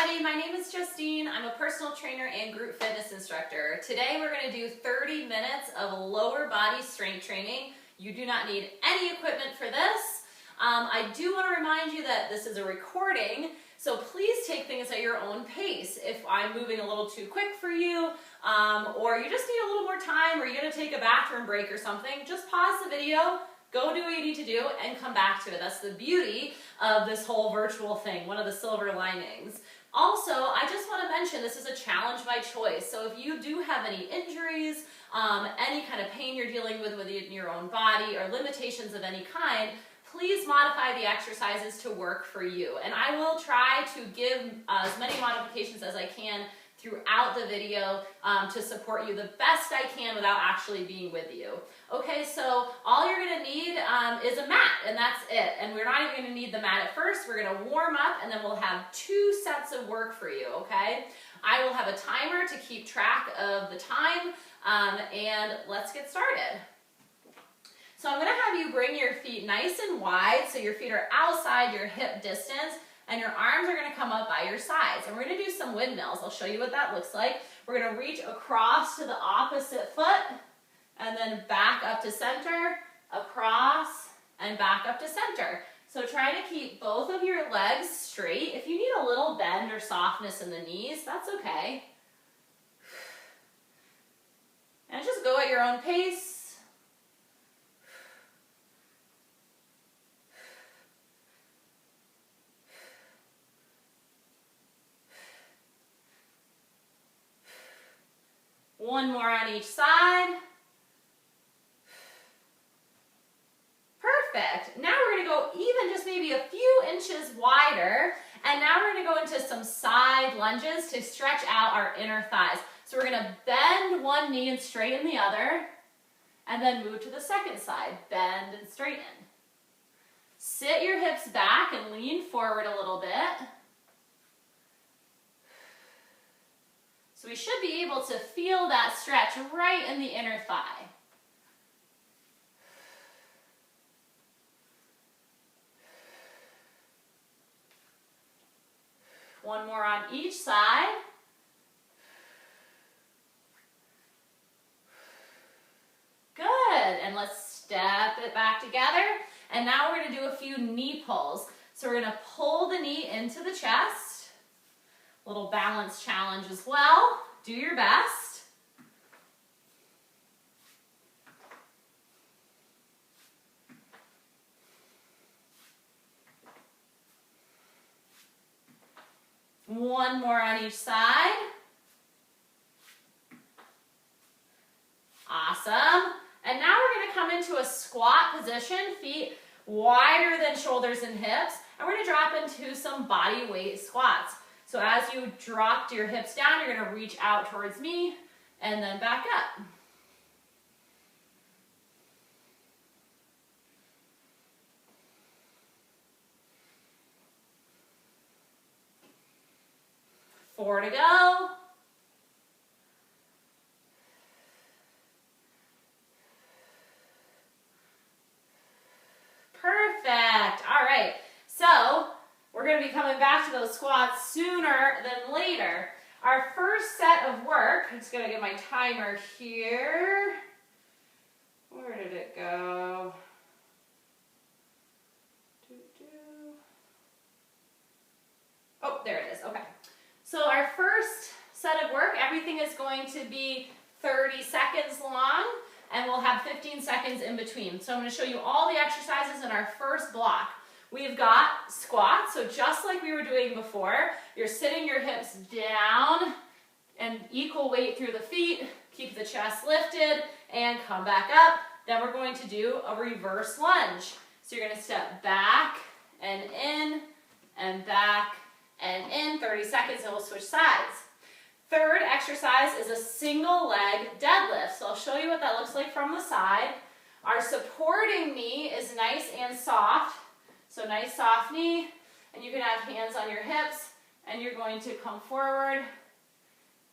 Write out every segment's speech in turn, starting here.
everybody, my name is Justine. I'm a personal trainer and group fitness instructor. Today we're going to do 30 minutes of lower body strength training. You do not need any equipment for this. I do want to remind you that this is a recording, so please take things at your own pace. If I'm moving a little too quick for you, or you just need a little more time, or you're going to take a bathroom break or something, just pause the video, go do what you need to do, and come back to it. That's the beauty of this whole virtual thing, one of the silver linings. Also, I just want to mention this is a challenge by choice. So if you do have any injuries, any kind of pain you're dealing with within your own body, or limitations of any kind, please modify the exercises to work for you. And I will try to give as many modifications as I can throughout the video to support you the best I can without actually being with you. Okay, so all you're gonna need is a mat, and that's it. And we're not even gonna need the mat at first. We're gonna warm up, and then we'll have 2 sets of work for you, okay? I will have a timer to keep track of the time, and let's get started. So I'm gonna have you bring your feet nice and wide so your feet are outside your hip distance, and your arms are gonna come up by your sides. And we're gonna do some windmills. I'll show you what that looks like. We're gonna reach across to the opposite foot, and then back up to center, across, and back up to center. So try to keep both of your legs straight. If you need a little bend or softness in the knees, that's okay. And just go at your own pace. One more on each side. Perfect. Now we're gonna go even just maybe a few inches wider, and now we're gonna go into some side lunges to stretch out our inner thighs. So we're gonna bend one knee and straighten the other, and then move to the second side, bend and straighten. Sit your hips back and lean forward a little bit. So we should be able to feel that stretch right in the inner thigh. One more on each side. Good, and let's step it back together. And now we're gonna do a few knee pulls. So we're gonna pull the knee into the chest. Little balance challenge as well. Do your best. One more on each side. Awesome. And now we're going to come into a squat position, feet wider than shoulders and hips, and we're going to drop into some body weight squats. So as you dropped your hips down, you're going to reach out towards me and then back up. Four to go. Perfect. All right. So we're going to be coming back to those squats sooner than later. Our first set of work, I'm just going to get my timer here. Where did it go? Oh, there it is. Okay. So our first set of work, everything is going to be 30 seconds long, and we'll have 15 seconds in between. So I'm going to show you all the exercises in our first block. We've got squats, so just like we were doing before, you're sitting your hips down and equal weight through the feet, keep the chest lifted, and come back up. Then we're going to do a reverse lunge. So you're going to step back and in, and back and in, 30 seconds, and we'll switch sides. Third exercise is a single leg deadlift. So I'll show you what that looks like from the side. Our supporting knee is nice and soft. So nice soft knee, and you can have hands on your hips, and you're going to come forward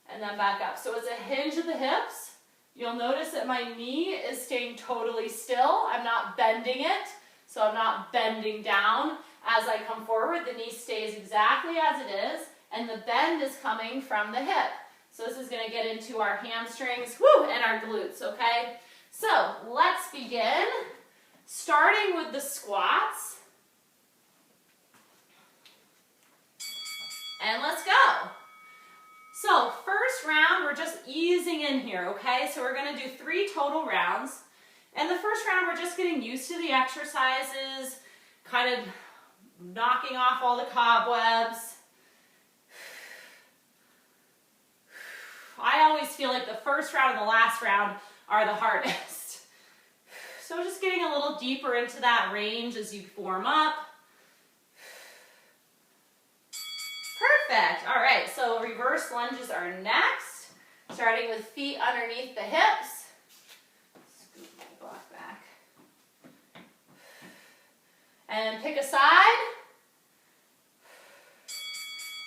and then back up. So it's a hinge of the hips. You'll notice that my knee is staying totally still. I'm not bending it, so I'm not bending down. As I come forward, the knee stays exactly as it is, and the bend is coming from the hip. So this is going to get into our hamstrings, woo, and our glutes, okay? So let's begin, starting with the squats. And let's go. So first round, we're just easing in here, okay? So we're going to do 3 total rounds. And the first round, we're just getting used to the exercises, kind of knocking off all the cobwebs. I always feel like the first round and the last round are the hardest. So just getting a little deeper into that range as you warm up. Perfect. All right, so reverse lunges are next, starting with feet underneath the hips. Scoot my block back. And pick a side.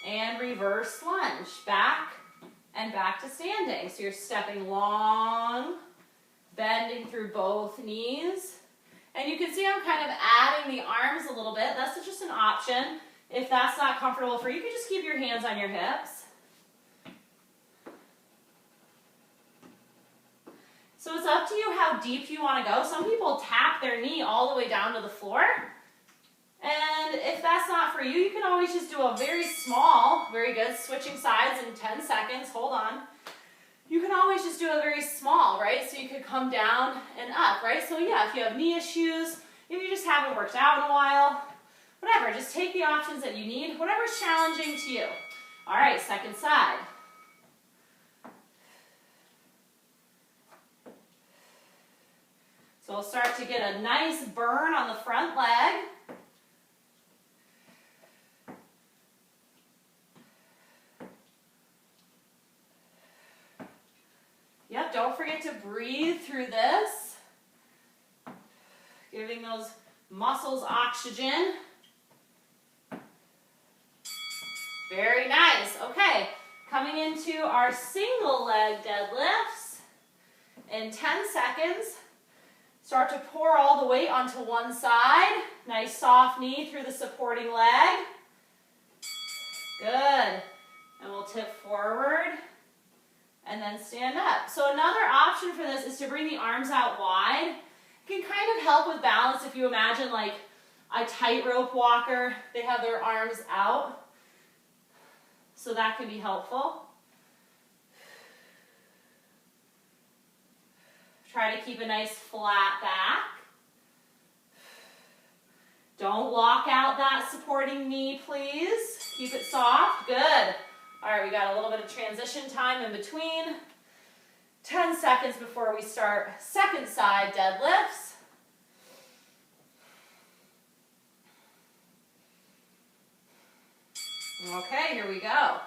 And reverse lunge. Back and back to standing. So you're stepping long, bending through both knees. And you can see I'm kind of adding the arms a little bit. That's just an option. If that's not comfortable for you, you can just keep your hands on your hips. So it's up to you how deep you want to go. Some people tap their knee all the way down to the floor. And if that's not for you, you can always just do a very small, very good, switching sides in 10 seconds. Hold on. You can always just do a very small, right? So you could come down and up, right? So yeah, if you have knee issues, if you just haven't worked out in a while, whatever, just take the options that you need, whatever's challenging to you. All right, second side. So we'll start to get a nice burn on the front leg. Yep, don't forget to breathe through this. Giving those muscles oxygen. Very nice. Okay, coming into our single leg deadlifts. In 10 seconds, start to pour all the weight onto one side. Nice soft knee through the supporting leg. Good. And we'll tip forward and then stand up. So another option for this is to bring the arms out wide. It can kind of help with balance if you imagine like a tightrope walker. They have their arms out. So that can be helpful. Try to keep a nice flat back. Don't lock out that supporting knee, please. Keep it soft. Good. All right, we got a little bit of transition time in between. 10 seconds before we start second side deadlifts. Okay, here we go.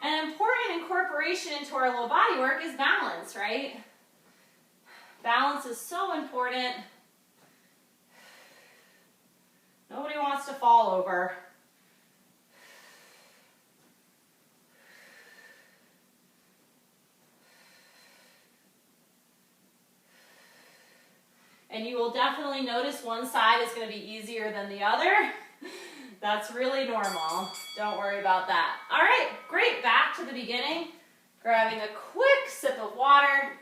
An important incorporation into our low body work is balance, right? Balance is so important. Nobody wants to fall over. And you will definitely notice one side is going to be easier than the other. That's really normal. Don't worry about that. All right, great. Back to the beginning. Grabbing a quick sip of water.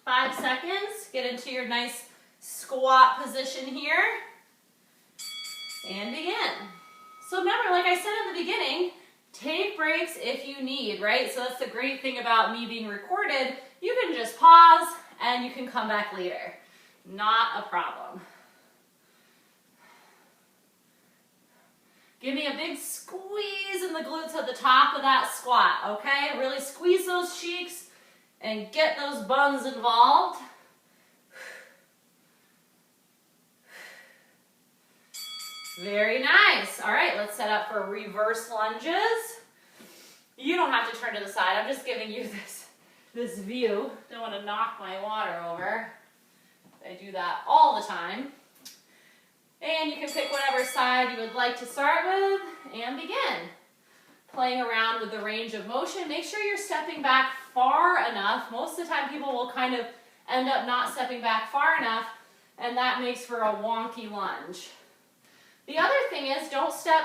5 seconds. Get into your nice squat position here. And begin. So remember, like I said in the beginning, take breaks if you need, right? So that's the great thing about me being recorded. You can just pause and you can come back later. Not a problem. Give me a big squeeze in the glutes at the top of that squat, okay? Really squeeze those cheeks and get those buns involved. Very nice. All right, let's set up for reverse lunges. You don't have to turn to the side. I'm just giving you this view. Don't want to knock my water over. I do that all the time. And you can pick whatever side you would like to start with and begin. Playing around with the range of motion. Make sure you're stepping back far enough. Most of the time people will kind of end up not stepping back far enough, and that makes for a wonky lunge. The other thing is don't step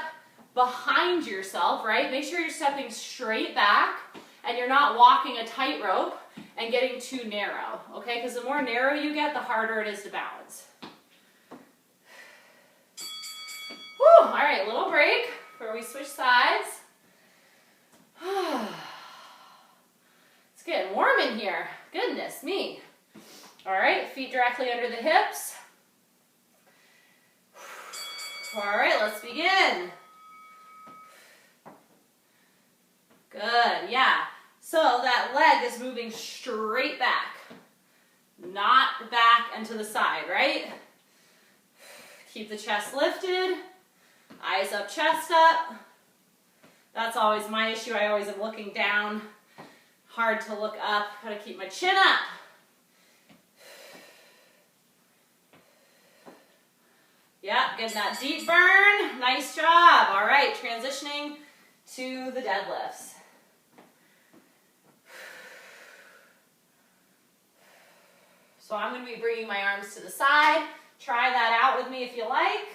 behind yourself, right? Make sure you're stepping straight back and you're not walking a tightrope and getting too narrow, okay? Because the more narrow you get, the harder it is to balance. Whew, all right, little break where we switch sides. It's getting warm in here. Goodness me. All right, feet directly under the hips. All right, let's begin. Good, yeah. So that leg is moving straight back, not back and to the side, right? Keep the chest lifted, eyes up, chest up. That's always my issue. I always am looking down. Hard to look up. Gotta keep my chin up. Yeah, getting that deep burn. Nice job. All right, transitioning to the deadlifts. So I'm going to be bringing my arms to the side. Try that out with me if you like.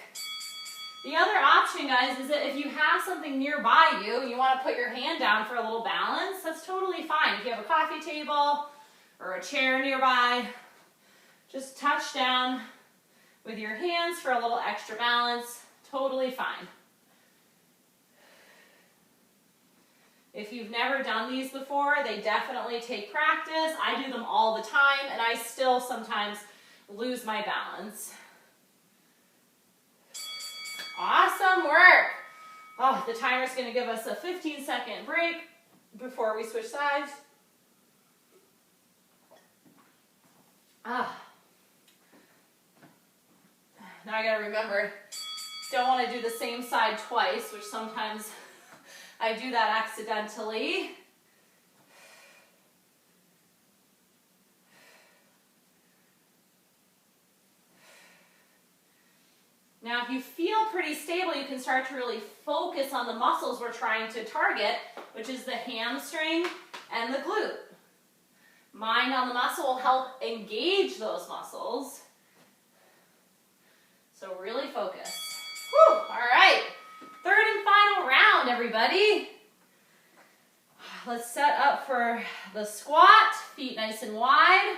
The other option, guys, is that if you have something nearby you, you want to put your hand down for a little balance, that's totally fine. If you have a coffee table or a chair nearby, just touch down with your hands for a little extra balance. Totally fine. If you've never done these before, they definitely take practice. I do them all the time, and I still sometimes lose my balance. Awesome work. Oh, the timer's going to give us a 15-second break before we switch sides. Now I got to remember, don't want to do the same side twice, which sometimes I do that accidentally. Now, if you feel pretty stable, you can start to really focus on the muscles we're trying to target, which is the hamstring and the glute. Mind on the muscle will help engage those muscles. So really focus. Whew, all right. Third and final round, everybody. Let's set up for the squat, feet nice and wide. I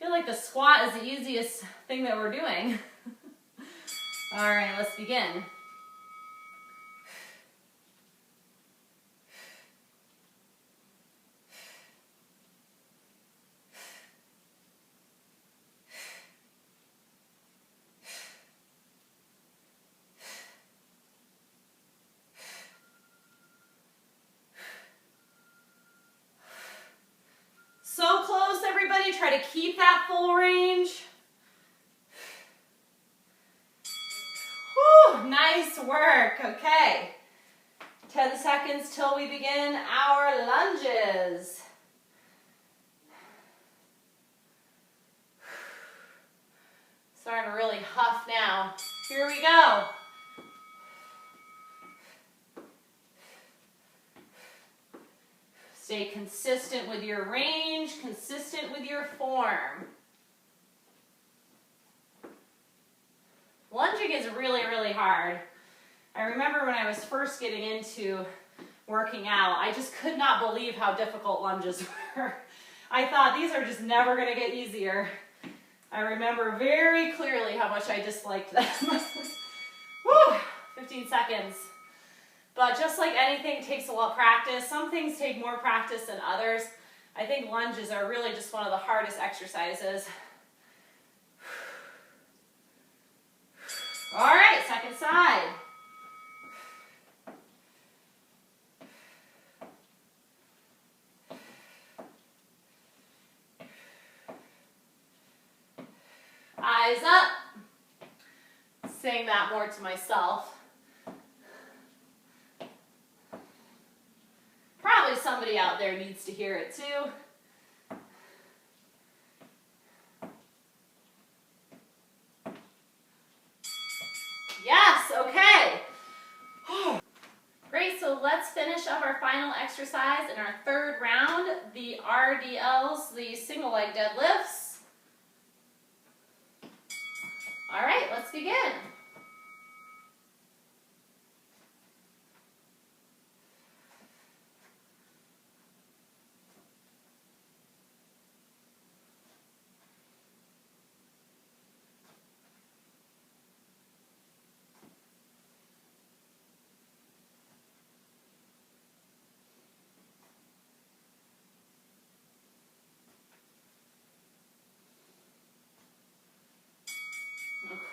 feel like the squat is the easiest thing that we're doing. All right, let's begin. So close, everybody. Try to keep that full range. Whew, nice work. Okay. 10 seconds till we begin our lunges. Starting to really huff now. Here we go. Stay consistent with your range, consistent with your form. Lunging is really, really hard. I remember when I was first getting into working out, I just could not believe how difficult lunges were. I thought these are just never going to get easier. I remember very clearly how much I disliked them. Woo, 15 seconds. But just like anything takes a lot of practice, some things take more practice than others. I think lunges are really just one of the hardest exercises. All right, second side. Eyes up. Saying that more to myself. Probably somebody out there needs to hear it too. Yes, okay. Great, so let's finish up our final exercise in our third round, the RDLs, the single leg deadlifts. All right, let's begin.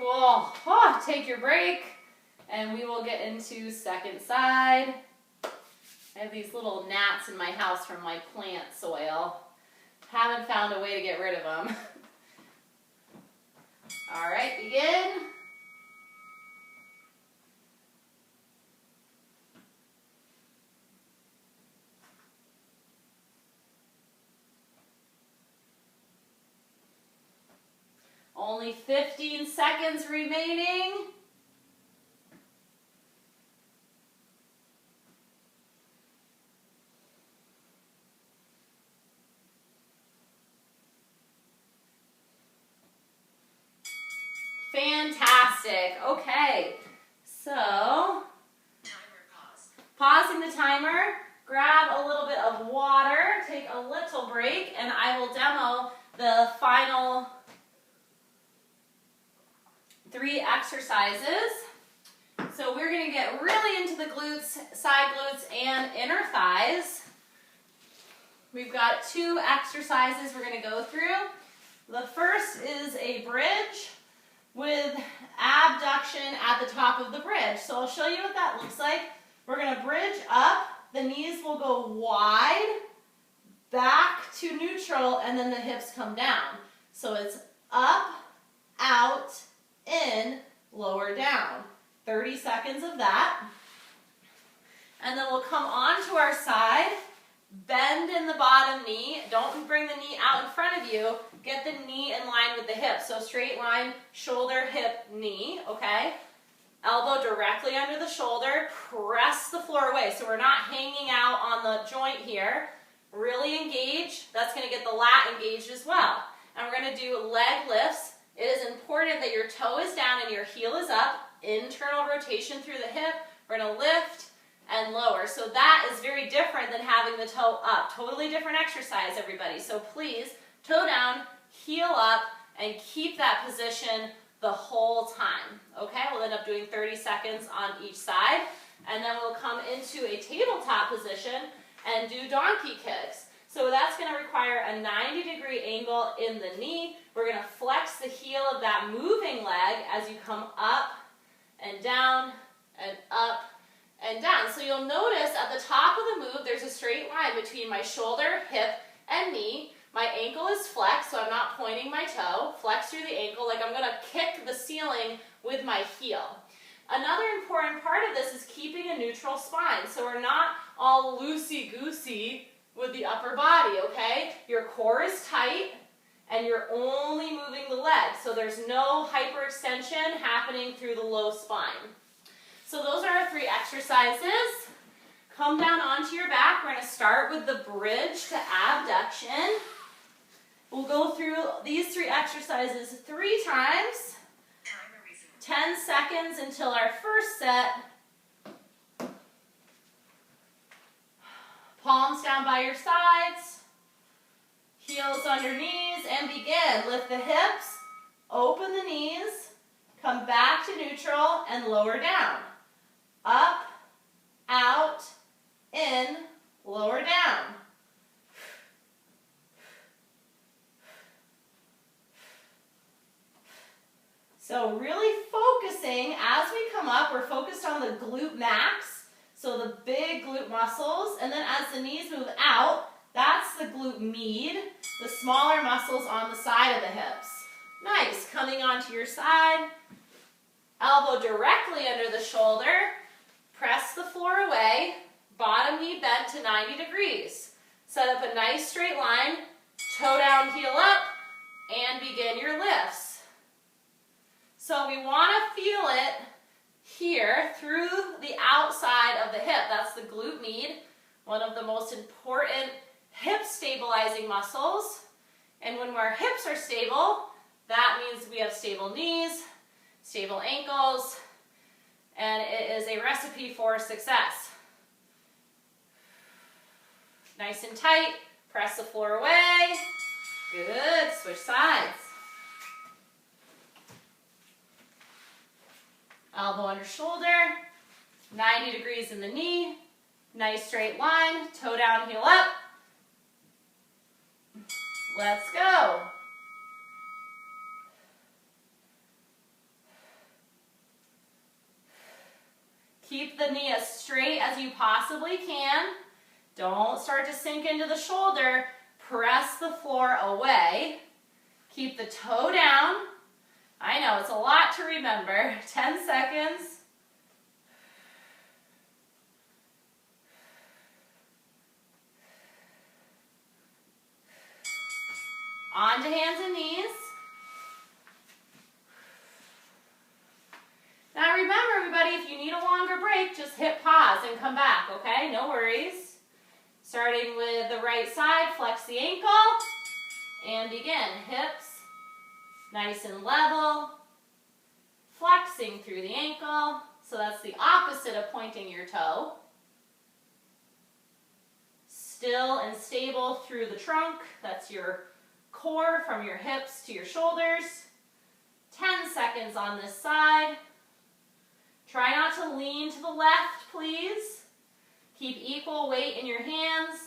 will take your break and we will get into second side. I have these little gnats in my house from my plant soil. Haven't found a way to get rid of them. All right, begin. Only 15 seconds remaining. Fantastic. Okay, so Timer pause. pausing the timer, grab a little bit of water, take a little break, and I will demo the final 3 exercises. So we're going to get really into the glutes, side glutes, and inner thighs. We've got 2 exercises we're going to go through. The first is a bridge with abduction at the top of the bridge. So I'll show you what that looks like. We're going to bridge up. The knees will go wide, back to neutral, and then the hips come down. So it's up, out, in, lower, down. 30 seconds of that. And then we'll come onto our side, bend in the bottom knee. Don't bring the knee out in front of you. Get the knee in line with the hip. So straight line, shoulder, hip, knee, okay? Elbow directly under the shoulder. Press the floor away. So we're not hanging out on the joint here. Really engage. That's going to get the lat engaged as well. And we're going to do leg lifts. It is important that your toe is down and your heel is up. Internal rotation through the hip. We're going to lift and lower. So that is very different than having the toe up. Totally different exercise, everybody. So please, toe down, heel up, and keep that position the whole time. Okay, we'll end up doing 30 seconds on each side. And then we'll come into a tabletop position and do donkey kicks. So that's going to require a 90-degree angle in the knee. We're going to flex the heel of that moving leg as you come up and down and up and down. So you'll notice at the top of the move, there's a straight line between my shoulder, hip, and knee. My ankle is flexed, so I'm not pointing my toe. Flex through the ankle like I'm going to kick the ceiling with my heel. Another important part of this is keeping a neutral spine. So we're not all loosey-goosey with the upper body, okay? Your core is tight, and you're only moving the leg. So there's no hyperextension happening through the low spine. So those are our 3 exercises. Come down onto your back. We're going to start with the bridge to abduction. We'll go through these 3 exercises 3 times. Timer resumed. 10 seconds until our first set. Palms down by your sides. Heels under knees, and begin. Lift the hips, open the knees, come back to neutral, and lower down. Up, out, in, lower down. So really focusing, as we come up, we're focused on the glute max, so the big glute muscles, and then as the knees move out, that's the glute med, the smaller muscles on the side of the hips. Nice, coming onto your side, elbow directly under the shoulder, press the floor away, bottom knee bent to 90 degrees. Set up a nice straight line, toe down, heel up, and begin your lifts. So we want to feel it here through the outside of the hip. That's the glute med, one of the most important hip stabilizing muscles. And when our hips are stable, that means we have stable knees, stable ankles, and it is a recipe for success. Nice and tight, press the floor away. Good, switch sides. Elbow under shoulder, 90 degrees in the knee, nice straight line, toe down, heel up. Let's go. Keep the knee as straight as you possibly can. Don't start to sink into the shoulder. Press the floor away. Keep the toe down. I know, it's a lot to remember. 10 seconds. On to hands and knees. Now remember, everybody, if you need a longer break, just hit pause and come back, okay? No worries. Starting with the right side, flex the ankle, and begin. Hips nice and level, flexing through the ankle. So that's the opposite of pointing your toe. Still and stable through the trunk. That's your core from your hips to your shoulders. 10 seconds on this side. Try not to lean to the left, please. Keep equal weight in your hands.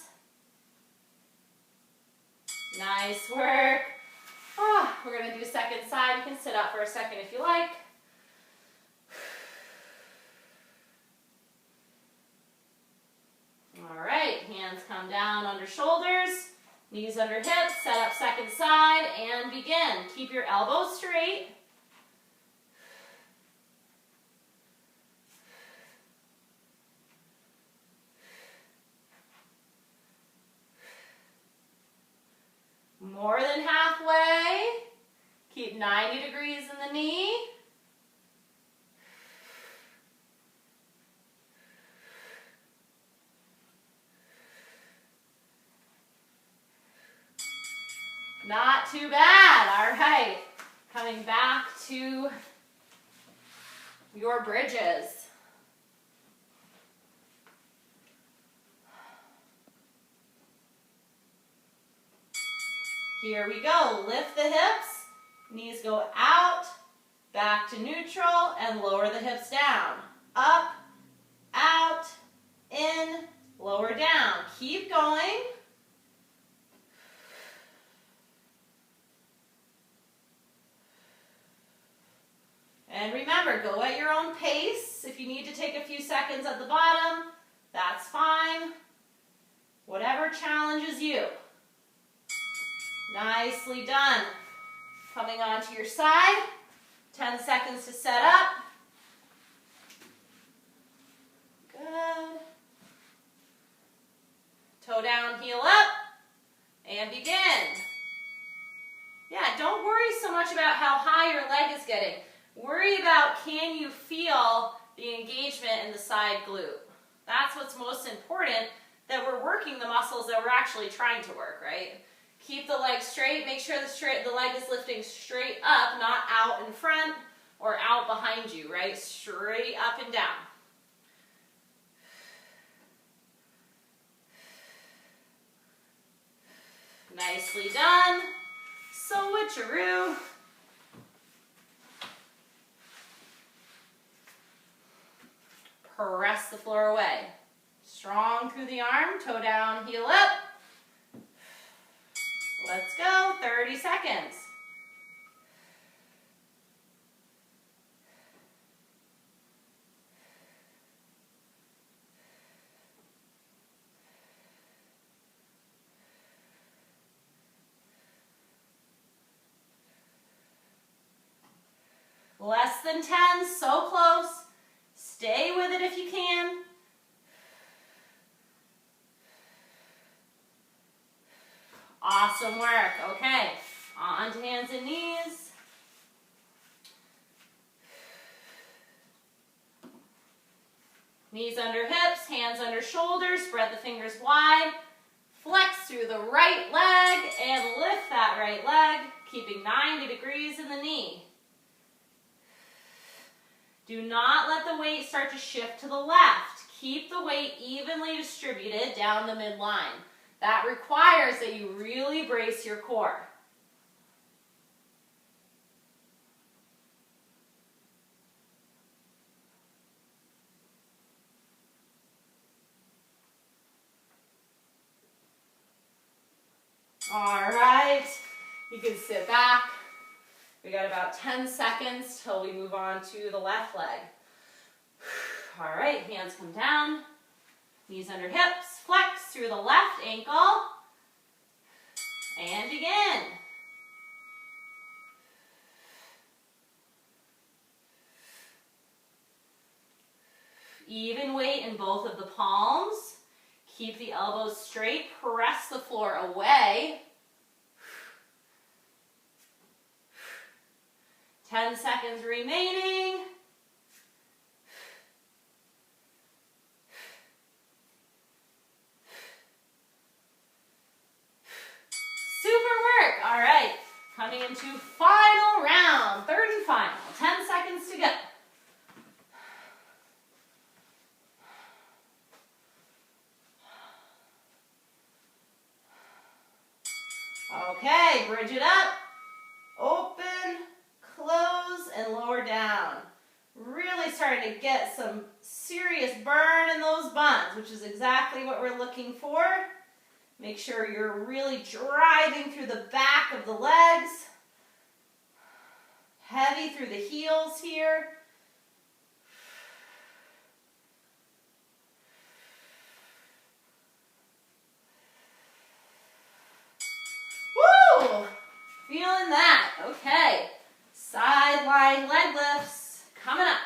Nice work. Oh, we're going to do second side. You can sit up for a second if you like. All right, hands come down under shoulders, knees under hips, set up second side, and begin. Keep your elbows straight. More than halfway. Keep 90 degrees in the knee. Not too bad. All right. Coming back to your bridges. Here we go. Lift the hips. Knees go out, back to neutral, and lower the hips down. Up, out, in, lower down. Keep going. And remember, go at your own pace. If you need to take a few seconds at the bottom, that's fine. Whatever challenges you. Nicely done. Coming onto your side. 10 seconds to set up. Good. Toe down, heel up. And begin. Yeah, don't worry so much about how high your leg is getting. Worry about, can you feel the engagement in the side glute? That's what's most important, that we're working the muscles that we're actually trying to work, right? Keep the leg straight. Make sure the leg is lifting straight up, not out in front or out behind you, right? Straight up and down. Nicely done. Switcheroo. Press the floor away. Strong through the arm, toe down, heel up. Let's go, 30 seconds. Less than 10, so close. Stay with it if you can. Awesome work. Okay, on to hands and knees. Knees under hips, hands under shoulders, spread the fingers wide. Flex through the right leg and lift that right leg, keeping 90 degrees in the knee. Do not let the weight start to shift to the left. Keep the weight evenly distributed down the midline. That requires that you really brace your core. All right, you can sit back. We got about 10 seconds till we move on to the left leg. All right, hands come down, knees under hips, flex through the left ankle, and begin. Even weight in both of the palms. Keep the elbows straight, press the floor away. 10 seconds remaining. Super work. All right, coming into final round, third and final. 10 seconds to go. Okay, bridge it up, open, close, and lower down. Really starting to get some serious burn in those buns, which is exactly what we're looking for. Make sure you're really driving through the back of the legs. Heavy through the heels here. Woo! Feeling that. Okay. Side lying leg lifts coming up.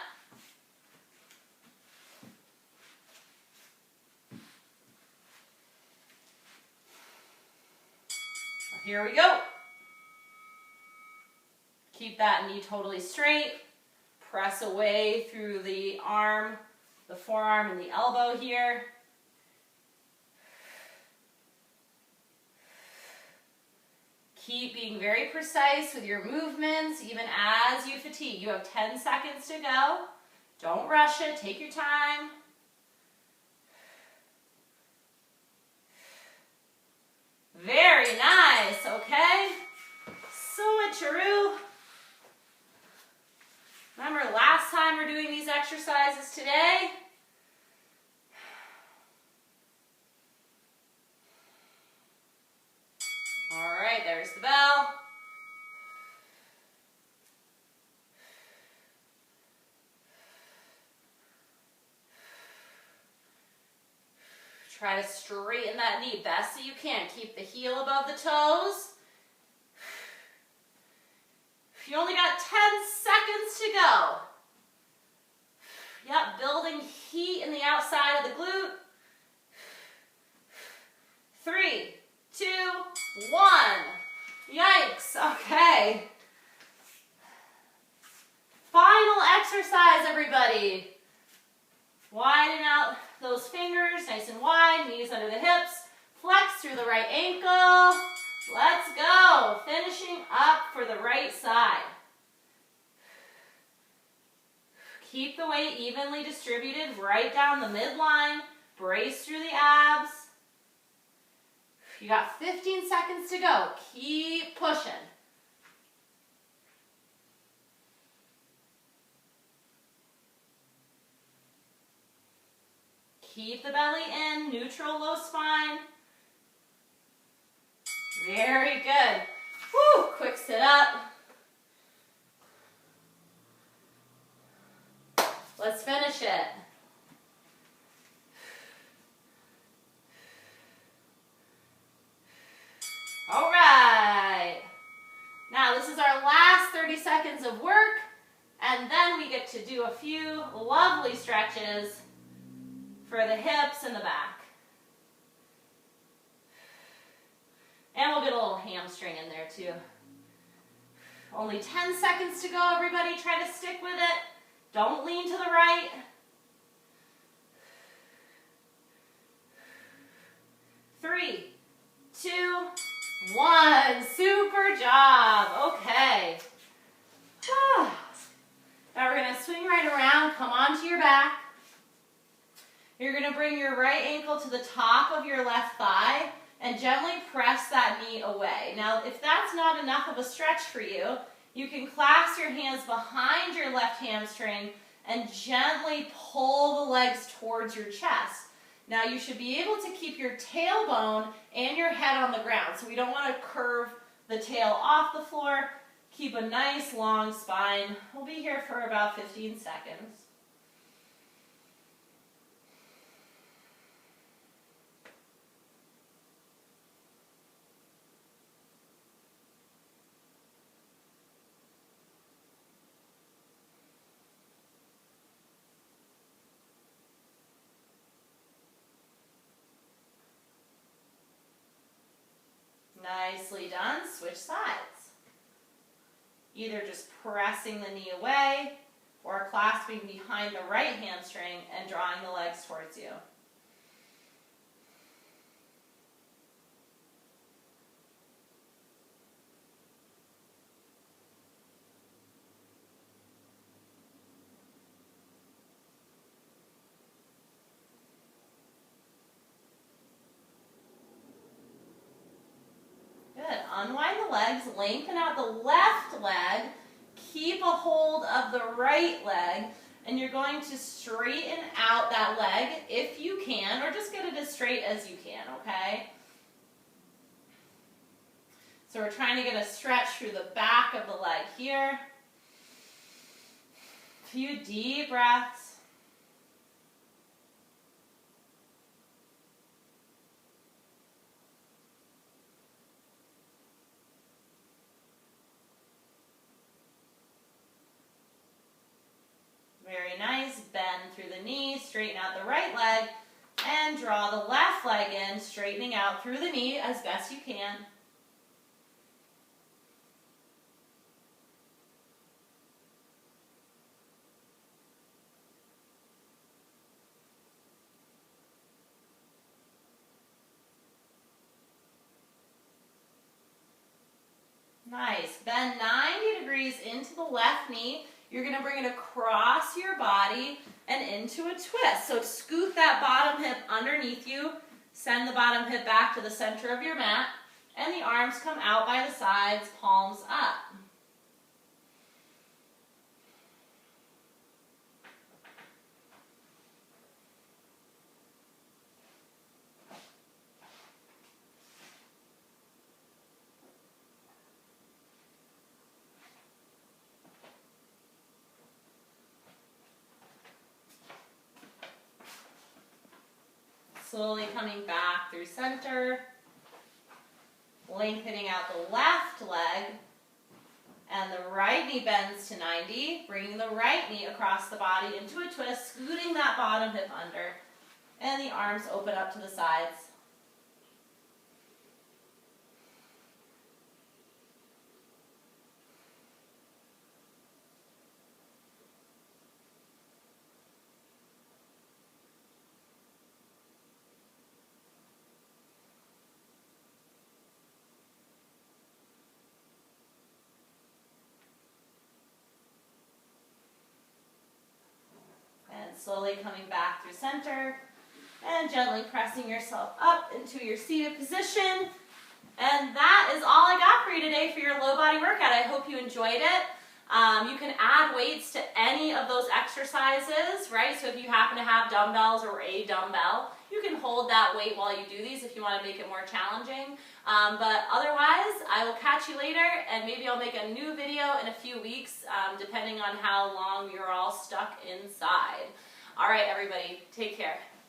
Here we go. Keep that knee totally straight. Press away through the arm, the forearm, and the elbow here. Keep being very precise with your movements, even as you fatigue. You have 10 seconds to go. Don't rush it. Take your time. Very nice. Okay. Switcheroo. Remember last time we're doing these exercises today? All right, there's the bell. Try to straighten that knee best that you can. Keep the heel above the toes. You only got 10 seconds to go. Yep, building heat in the outside of the glute. 3, 2, 1. Yikes, okay. Final exercise, everybody. Widen out those fingers, nice and wide, knees under the hips. Flex through the right ankle. Let's go. Finishing up for the right side. Keep the weight evenly distributed right down the midline. Brace through the abs. You got 15 seconds to go. Keep pushing. Keep the belly in, neutral low spine. Very good. Woo, quick sit up. Let's finish it. All right. Now this is our last 30 seconds of work, and then we get to do a few lovely stretches for the hips and the back. And we'll get a little hamstring in there too. Only 10 seconds to go, everybody. Try to stick with it. Don't lean to the right. 3, 2, 1. Super job. Okay. Now we're going to swing right around. Come onto your back. You're going to bring your right ankle to the top of your left thigh and gently press that knee away. Now, if that's not enough of a stretch for you, you can clasp your hands behind your left hamstring and gently pull the legs towards your chest. Now, you should be able to keep your tailbone and your head on the ground. So we don't want to curve the tail off the floor. Keep a nice long spine. We'll be here for about 15 seconds. Nicely done. Switch sides. Either just pressing the knee away or clasping behind the right hamstring and drawing the legs towards you. Good. Unwind the legs, lengthen out the left leg, keep a hold of the right leg, and you're going to straighten out that leg if you can, or just get it as straight as you can, okay? So we're trying to get a stretch through the back of the leg here. A few deep breaths. Very nice. Bend through the knee, straighten out the right leg, and draw the left leg in, straightening out through the knee as best you can. Nice. Bend 90 degrees into the left knee. You're going to bring it across your body and into a twist. So scoot that bottom hip underneath you. Send the bottom hip back to the center of your mat. And the arms come out by the sides, palms up. Slowly coming back through center, lengthening out the left leg, and the right knee bends to 90, bringing the right knee across the body into a twist, scooting that bottom hip under, and the arms open up to the sides. Slowly coming back through center and gently pressing yourself up into your seated position. And that is all I got for you today for your low body workout. I hope you enjoyed it. You can add weights to any of those exercises, right? So if you happen to have dumbbells or a dumbbell, you can hold that weight while you do these if you want to make it more challenging. But otherwise, I will catch you later, and maybe I'll make a new video in a few weeks, depending on how long you're all stuck inside. All right, everybody, take care.